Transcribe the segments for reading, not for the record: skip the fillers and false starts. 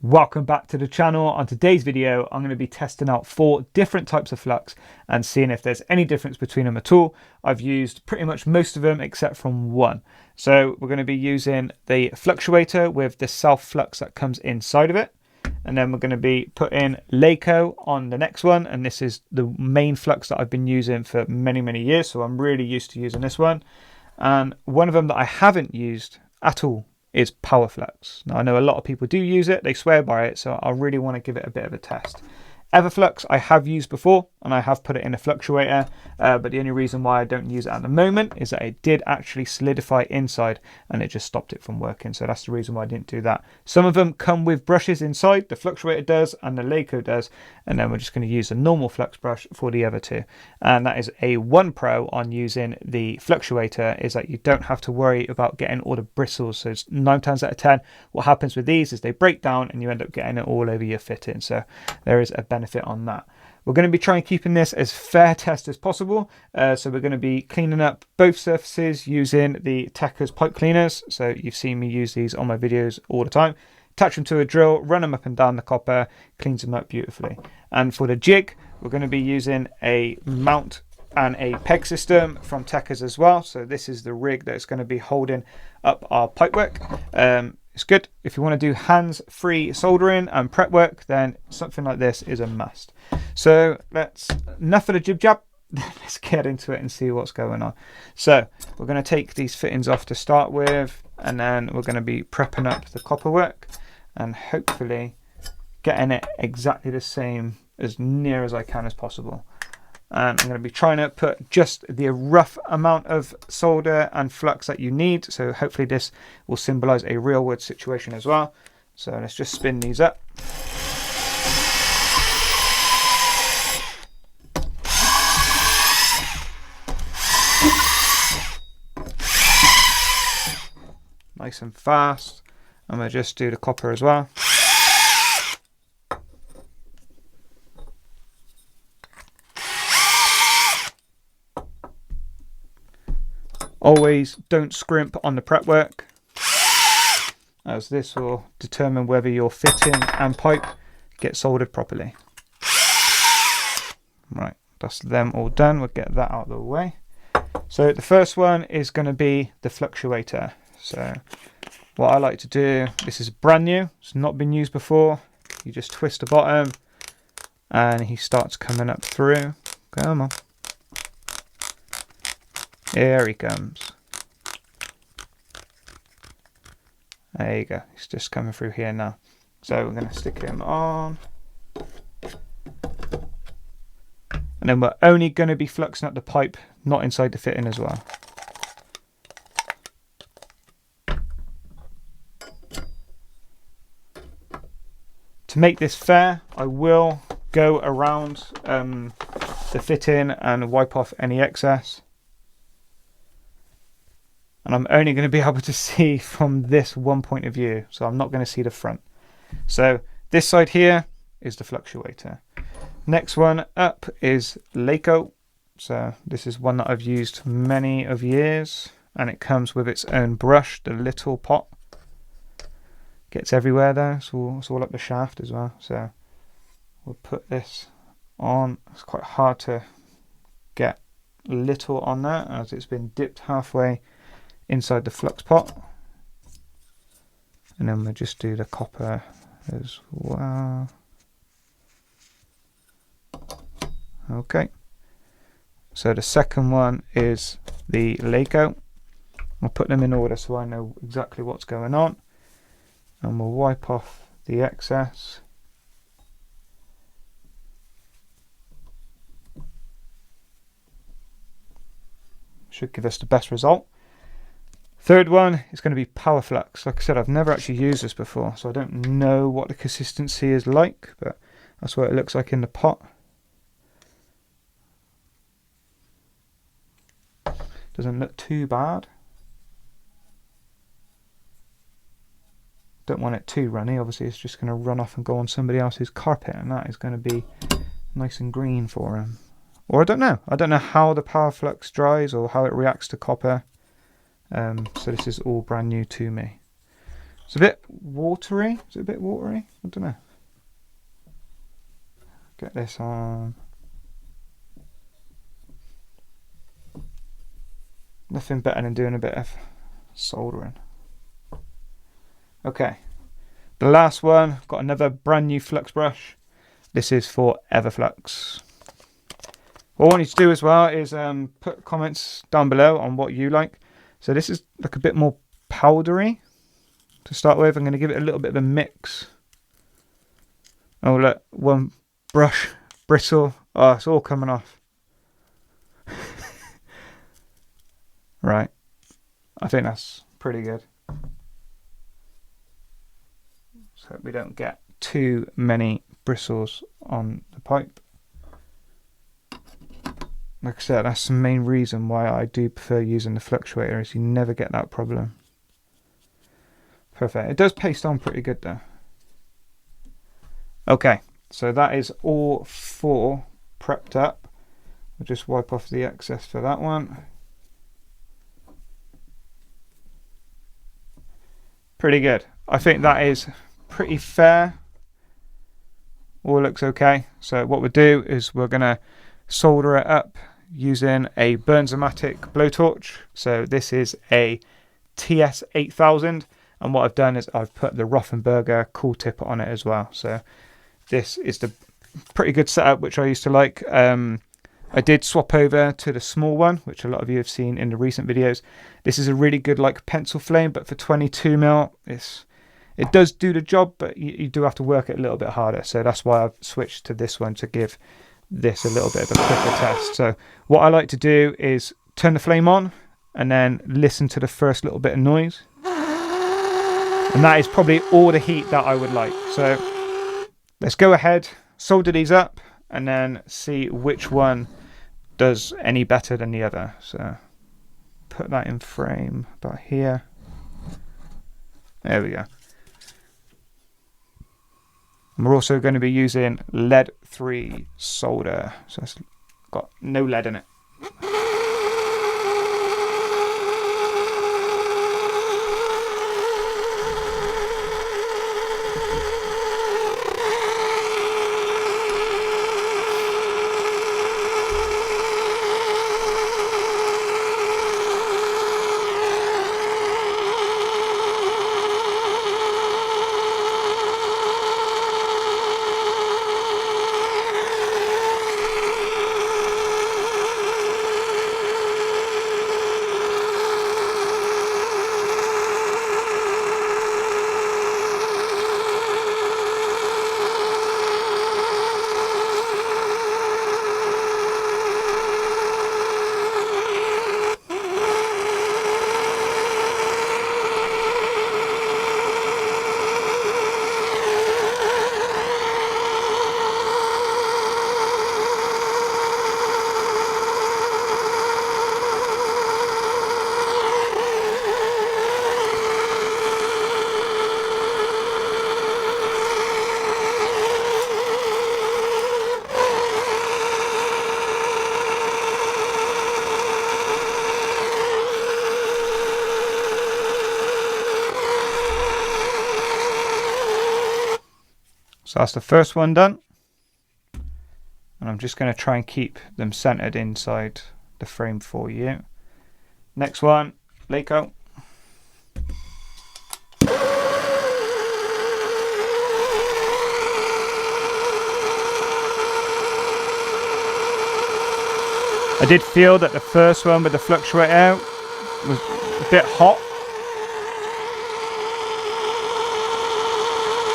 Welcome back to the channel. On today's video, I'm going to be testing out 4 different types of flux and seeing if there's any difference between them at all. I've used pretty much most of them except from one. So we're going to be using the fluxuator with the self flux that comes inside of it. And then we're going to be putting Laco on the next one. And this is the main flux that I've been using for many years. So I'm really used to using this one. And one of them that I haven't used at all is power flux. Now I know a lot of people do use it, they swear by it, so I really want to give it a bit of a test. Everflux I have used before and I have put it in a fluxuator, but the only reason why I don't use it at the moment is that it did actually solidify inside and it just stopped it from working, so that's the reason why I didn't do that. Some of them come with brushes inside, the fluxuator does and the Laco does, and then we're just going to use a normal flux brush for the other two. And that is a one pro on using the fluxuator, is that you don't have to worry about getting all the bristles. So 9 times out of 10 what happens with these is they break down and you end up getting it all over your fitting, so there is a benefit on that. We're going to be trying keeping this as fair test as possible, so we're going to be cleaning up both surfaces using the Tekker's pipe cleaners. So you've seen me use these on my videos all the time. Attach them to a drill, run them up and down the copper, cleans them up beautifully. And for the jig, we're going to be using a mount and a peg system from Tekker's as well. So this is the rig that's going to be holding up our pipework. It's good if you want to do hands-free soldering and prep work, then something like this is a must. So enough of the jib jab. Let's get into it and see what's going on. So we're going to take these fittings off to start with, and then we're going to be prepping up the copper work and hopefully getting it exactly the same as near as I can as possible. And I'm going to be trying to put just the rough amount of solder and flux that you need. So hopefully this will symbolize a real world situation as well. So let's just spin these up. Nice and fast. I'm going to just do the copper as well. Always don't scrimp on the prep work, as this will determine whether your fitting and pipe get soldered properly. Right, that's them all done. We'll get that out of the way. So the first one is going to be the fluxuator. So what I like to do, this is brand new, it's not been used before. You just twist the bottom and he starts coming up through. Come on. There he comes. There you go. He's just coming through here now. So we're going to stick him on. And then we're only going to be fluxing up the pipe, not inside the fitting as well. To make this fair, I will go around the fitting and wipe off any excess. And I'm only going to be able to see from this one point of view, so I'm not going to see the front. So this side here is the fluxuator. Next one up is Laco. So this is one that I've used many of years, and it comes with its own brush, the little pot. Gets everywhere though, so it's all up the shaft as well. So we'll put this on. It's quite hard to get little on there as it's been dipped halfway inside the flux pot. And then we'll just do the copper as well. Okay, so the second one is the Laco. I'll put them in order so I know exactly what's going on, and we'll wipe off the excess. Should give us the best result. Third one is going to be power flux. Like I said, I've never actually used this before, so I don't know what the consistency is like, but that's what it looks like in the pot. Doesn't look too bad. Don't want it too runny, obviously it's just going to run off and go on somebody else's carpet, and that is going to be nice and green for him. Or I don't know how the power flux dries or how it reacts to copper. So this is all brand new to me. It's a bit watery. Is it a bit watery? I don't know. Get this on. Nothing better than doing a bit of soldering. Okay. The last one, I've got another brand new flux brush. This is for Everflux. What I want you to do as well is put comments down below on what you like. So this is like a bit more powdery to start with. I'm going to give it a little bit of a mix. Oh look, one brush bristle. Oh, it's all coming off. Right. I think that's pretty good. So we don't get too many bristles on the pipe. Like I said, that's the main reason why I do prefer using the fluxuator, is you never get that problem. Perfect. It does paste on pretty good though. Okay, so that is all 4 prepped up. I'll just wipe off the excess for that one. Pretty good. I think that is pretty fair. All looks okay. So what we'll do is we're going to solder it up using a bernzomatic blowtorch. So this is a TS8000, and what I've done is I've put the Rothenberg cool tip on it as well. So this is the pretty good setup, which I used to like. I did swap over to the small one, which a lot of you have seen in the recent videos. This is a really good like pencil flame, but for 22mm, it does do the job, but you do have to work it a little bit harder. So that's why I've switched to this one to give this a little bit of a quicker test. So what I like to do is turn the flame on and then listen to the first little bit of noise. And that is probably all the heat that I would like. So let's go ahead, solder these up, and then see which one does any better than the other. So put that in frame about here. There we go. And we're also going to be using lead-free solder. So it's got no lead in it. So that's the first one done. And I'm just going to try and keep them centered inside the frame for you. Next one, Laco. I did feel that the first one with the fluxuator was a bit hot.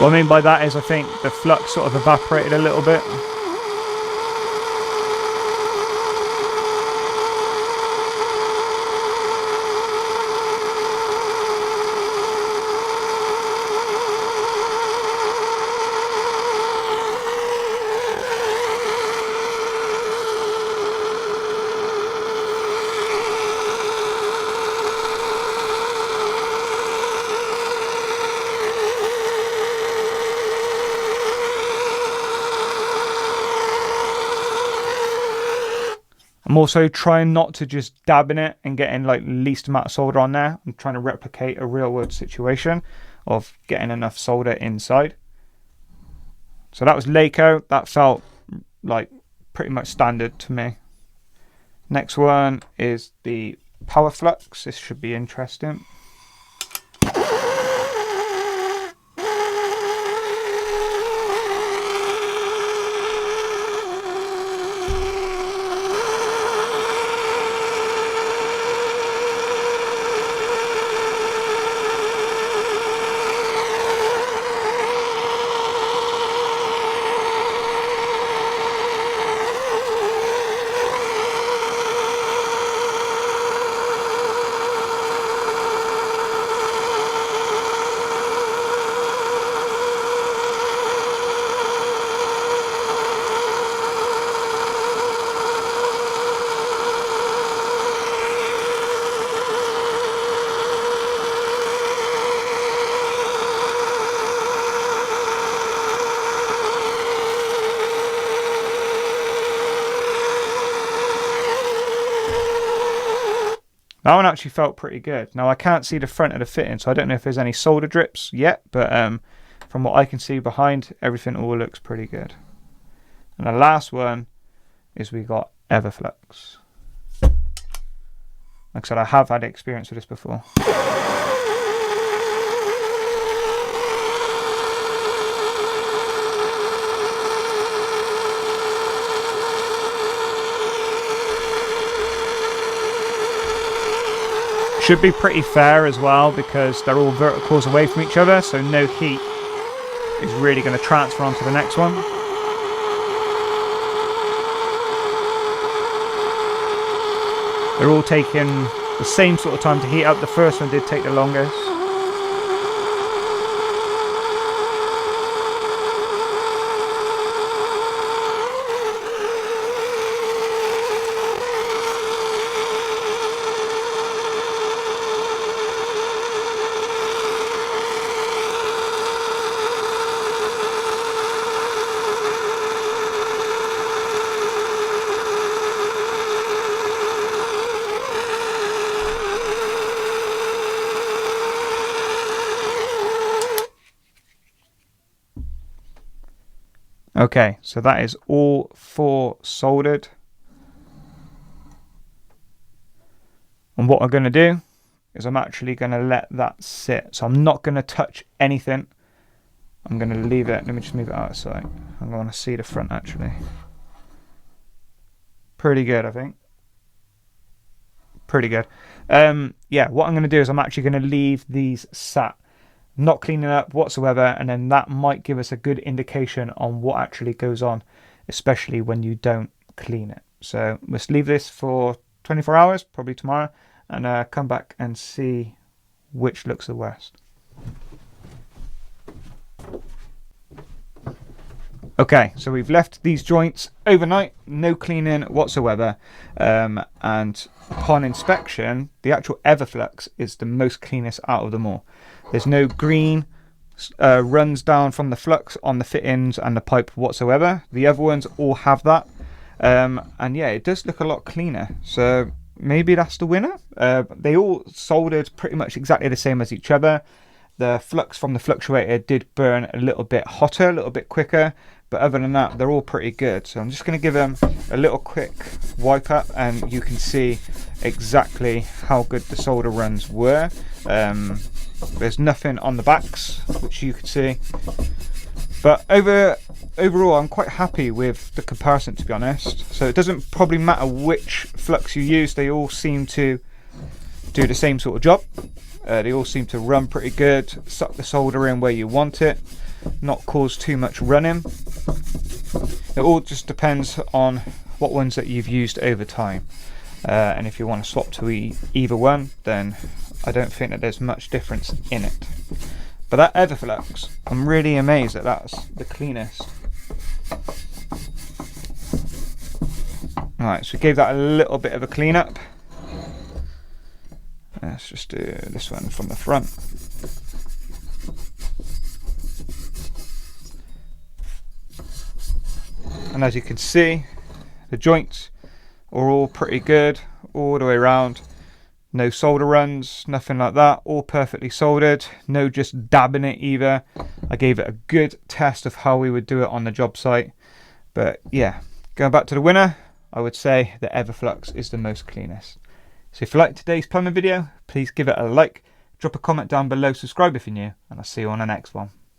What I mean by that is I think the flux sort of evaporated a little bit. I'm also trying not to just dab in it and getting like least amount of solder on there. I'm trying to replicate a real world situation. of getting enough solder inside. So that was Laco. That felt like pretty much standard to me. Next one is the power flux. This should be interesting. That one actually felt pretty good. Now I can't see the front of the fitting, so I don't know if there's any solder drips yet, but from what I can see behind, everything all looks pretty good. And the last one is we got Everflux. Like I said, I have had experience with this before. Should be pretty fair as well because they're all verticals away from each other, so no heat is really going to transfer onto the next one. They're all taking the same sort of time to heat up. The first one did take the longest. Okay, so that is all 4 soldered. And what I'm going to do is I'm actually going to let that sit. So I'm not going to touch anything. I'm going to leave it. Let me just move it out of sight. I'm going to see the front actually. Pretty good, I think. Pretty good. Yeah, what I'm going to do is I'm actually going to leave these sat, not cleaning up whatsoever, and then that might give us a good indication on what actually goes on, especially when you don't clean it. So let's leave this for 24 hours, probably tomorrow, and come back and see which looks the worst. Okay, so we've left these joints overnight, no cleaning whatsoever, and upon inspection, the actual Everflux is the most cleanest out of them all. There's no green runs down from the flux on the fittings and the pipe whatsoever. The other ones all have that, and yeah, it does look a lot cleaner. So maybe that's the winner. They all soldered pretty much exactly the same as each other. The flux from the fluxuator did burn a little bit hotter, a little bit quicker, but other than that, they're all pretty good. So I'm just going to give them a little quick wipe up, and you can see exactly how good the solder runs were. There's nothing on the backs, which you can see. But overall, I'm quite happy with the comparison, to be honest. So it doesn't probably matter which flux you use. They all seem to do the same sort of job. They all seem to run pretty good, suck the solder in where you want it, not cause too much running. It all just depends on what ones that you've used over time. And if you want to swap to either one, then I don't think that there's much difference in it. But that Everflux, I'm really amazed that that's the cleanest. Alright, so we gave that a little bit of a clean up. Let's just do this one from the front. And as you can see, the joints are all pretty good all the way around. No solder runs, nothing like that, all perfectly soldered, no just dabbing it either. I gave it a good test of how we would do it on the job site. But yeah, going back to the winner, I would say the Everflux is the most cleanest. So if you liked today's plumbing video, please give it a like, drop a comment down below, subscribe if you're new, and I'll see you on the next one.